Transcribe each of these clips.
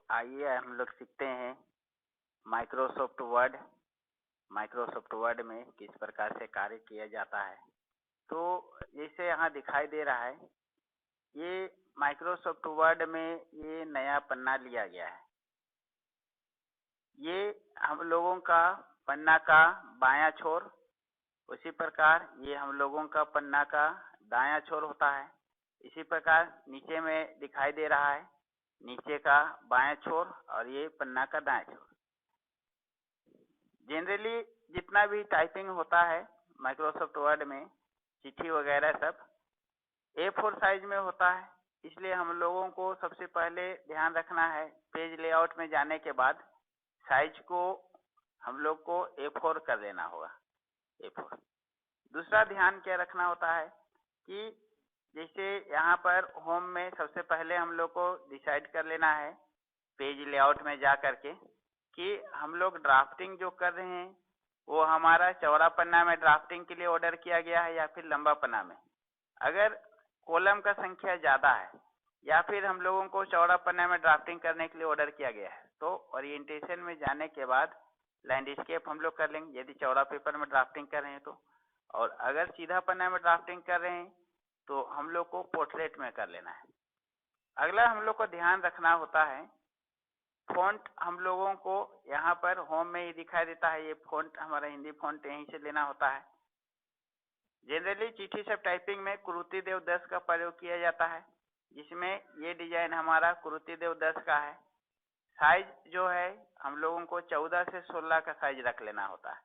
आइए हम लोग सीखते हैं माइक्रोसॉफ्ट वर्ड। माइक्रोसॉफ्ट वर्ड में किस प्रकार से कार्य किया जाता है। तो जैसे यहाँ दिखाई दे रहा है, ये माइक्रोसॉफ्ट वर्ड में ये नया पन्ना लिया गया है। ये हम लोगों का पन्ना का बायां छोर, उसी प्रकार ये हम लोगों का पन्ना का दायां छोर होता है। इसी प्रकार नीचे में दिखाई दे रहा है, नीचे का बायां छोर और ये पन्ना का दायां छोर। जनरली जितना भी टाइपिंग होता है माइक्रोसॉफ्ट वर्ड में, चिट्ठी वगैरह सब A4 साइज में होता है। इसलिए हम लोगों को सबसे पहले ध्यान रखना है, पेज लेआउट में जाने के बाद साइज को हम लोग को A4 कर लेना होगा, A4। दूसरा ध्यान क्या रखना होता है कि जैसे यहाँ पर होम में सबसे पहले हम लोग को डिसाइड कर लेना है पेज लेआउट में जा करके कि हम लोग ड्राफ्टिंग जो कर रहे हैं वो हमारा चौड़ा पन्ना में ड्राफ्टिंग के लिए ऑर्डर किया गया है या फिर लंबा पन्ना में। अगर कॉलम का संख्या ज़्यादा है या फिर हम लोगों को चौड़ा पन्ना में ड्राफ्टिंग करने के लिए ऑर्डर किया गया है, तो ओरिएंटेशन में जाने के बाद लैंडस्केप हम लोग कर लेंगे यदि चौड़ा पेपर में ड्राफ्टिंग कर रहे हैं तो। और अगर सीधा पन्ना में ड्राफ्टिंग कर रहे हैं तो हम लोग को पोर्ट्रेट में कर लेना है। अगला हम लोग को ध्यान रखना होता है, फ़ॉन्ट हम लोगों को यहाँ पर होम में ही दिखाई देता है। ये फ़ॉन्ट हमारा हिंदी फ़ॉन्ट यहीं से लेना होता है। जनरली चिट्ठी सब टाइपिंग में कुरुति देव 10 का प्रयोग किया जाता है, जिसमें ये डिजाइन हमारा कुरुति देव 10 का है। साइज जो है हम लोगों को 14 से 16 का साइज रख लेना होता है।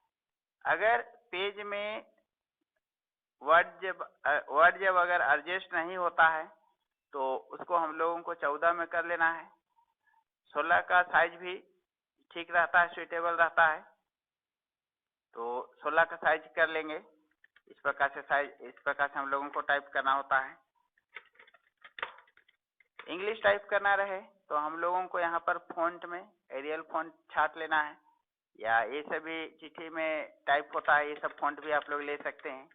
अगर पेज में वर्ड जब अगर एडजस्ट नहीं होता है तो उसको हम लोगों को 14 में कर लेना है। 16 का साइज भी ठीक रहता है, सुइटेबल रहता है, तो 16 का साइज कर लेंगे। इस प्रकार से हम लोगों को टाइप करना होता है। इंग्लिश टाइप करना रहे तो हम लोगों को यहाँ पर फ़ॉन्ट में एरियल फ़ॉन्ट छाट लेना है, या ये सभी चिट्ठी में टाइप होता है, ये सब फ़ॉन्ट भी आप लोग ले सकते हैं।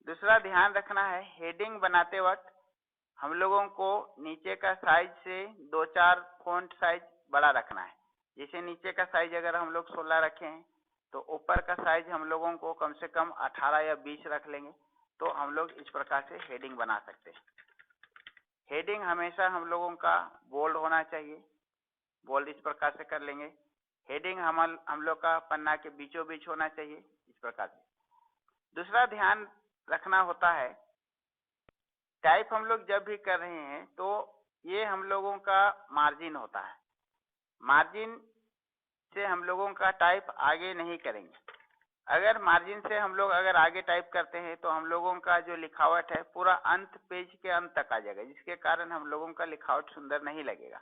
दूसरा ध्यान रखना है, हेडिंग बनाते वक्त हम लोगों को नीचे का साइज से 2-4 फ़ॉन्ट साइज बड़ा रखना है। जैसे नीचे का साइज अगर हम लोग 16 रखे हैं तो ऊपर का साइज हम लोगों को कम से कम 18 या 20 रख लेंगे, तो हम लोग इस प्रकार से हेडिंग बना सकते हैं। हेडिंग हमेशा हम लोगों का बोल्ड होना चाहिए, बोल्ड इस प्रकार से कर लेंगे। हेडिंग हम लोग का पन्ना के बीचों बीच होना चाहिए, इस प्रकार से। दूसरा ध्यान रखना होता है, टाइप हम लोग जब भी कर रहे हैं तो ये हम लोगों का मार्जिन होता है। मार्जिन से हम लोगों का टाइप आगे नहीं करेंगे। अगर मार्जिन से हम लोग अगर आगे टाइप करते हैं तो हम लोगों का जो लिखावट है पूरा अंत पेज के अंत तक आ जाएगा, जिसके कारण हम लोगों का लिखावट सुंदर नहीं लगेगा।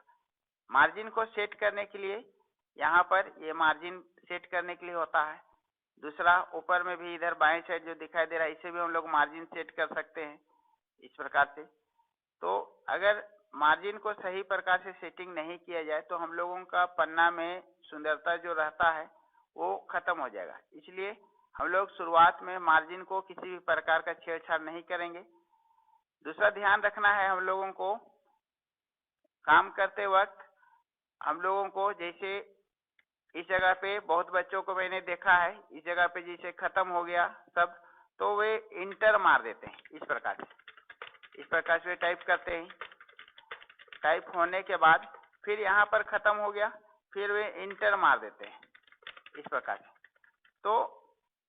मार्जिन को सेट करने के लिए यहाँ पर ये मार्जिन सेट करने के लिए होता है। दूसरा ऊपर में भी इधर बाएं साइड जो दिखाई दे रहा है, इसे भी हम लोग मार्जिन सेट कर सकते हैं इस प्रकार से। तो अगर मार्जिन को सही प्रकार से सेटिंग नहीं किया जाए तो हम लोगों का पन्ना में सुंदरता जो रहता है वो खत्म हो जाएगा। इसलिए हम लोग शुरुआत में मार्जिन को किसी भी प्रकार का छेड़छाड़ नहीं करेंगे। दूसरा ध्यान रखना है, हम लोगों को काम करते वक्त हम लोगों को जैसे इस जगह पे बहुत बच्चों को मैंने देखा है, इस जगह पे जैसे खत्म हो गया सब तो वे इंटर मार देते हैं। इस प्रकार से टाइप करते हैं। टाइप होने के बाद फिर यहाँ पर खत्म हो गया, फिर वे इंटर मार देते हैं इस प्रकार से। तो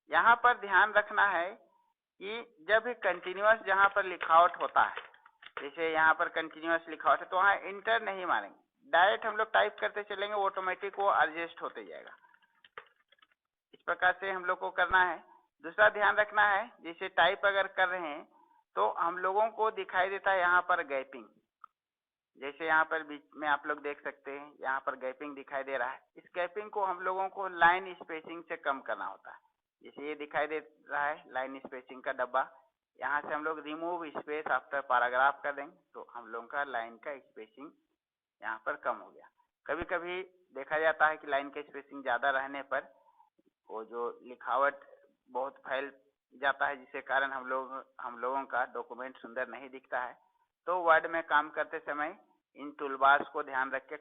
यहाँ पर ध्यान रखना है कि जब भी कंटिन्यूअस जहाँ पर लिखावट होता है, जैसे यहाँ पर कंटिन्यूअस लिखावट है तो वहाँ इंटर नहीं मारेंगे, डायरेक्ट हम लोग टाइप करते चलेंगे, ऑटोमेटिक वो एडजस्ट होते जाएगा। इस प्रकार से हम लोग को करना है। दूसरा ध्यान रखना है, जैसे टाइप अगर कर रहे हैं तो हम लोगों को दिखाई देता है यहाँ पर गैपिंग, जैसे यहाँ पर बीच में आप लोग देख सकते हैं यहाँ पर गैपिंग दिखाई दे रहा है। इस गैपिंग को हम लोगों को लाइन स्पेसिंग से कम करना होता है। जैसे ये दिखाई दे रहा है लाइन स्पेसिंग का डब्बा, यहाँ से हम लोग रिमूव स्पेस आफ्टर पैराग्राफ कर देंगे तो हम लोगों का लाइन का स्पेसिंग यहाँ पर कम हो गया। कभी कभी देखा जाता है कि लाइन का स्पेसिंग ज़्यादा रहने पर वो जो लिखावट बहुत फैल जाता है, जिसके कारण हम लोगों का डॉक्यूमेंट सुंदर नहीं दिखता है। तो वर्ड में काम करते समय इन टूलबार्स को ध्यान रख के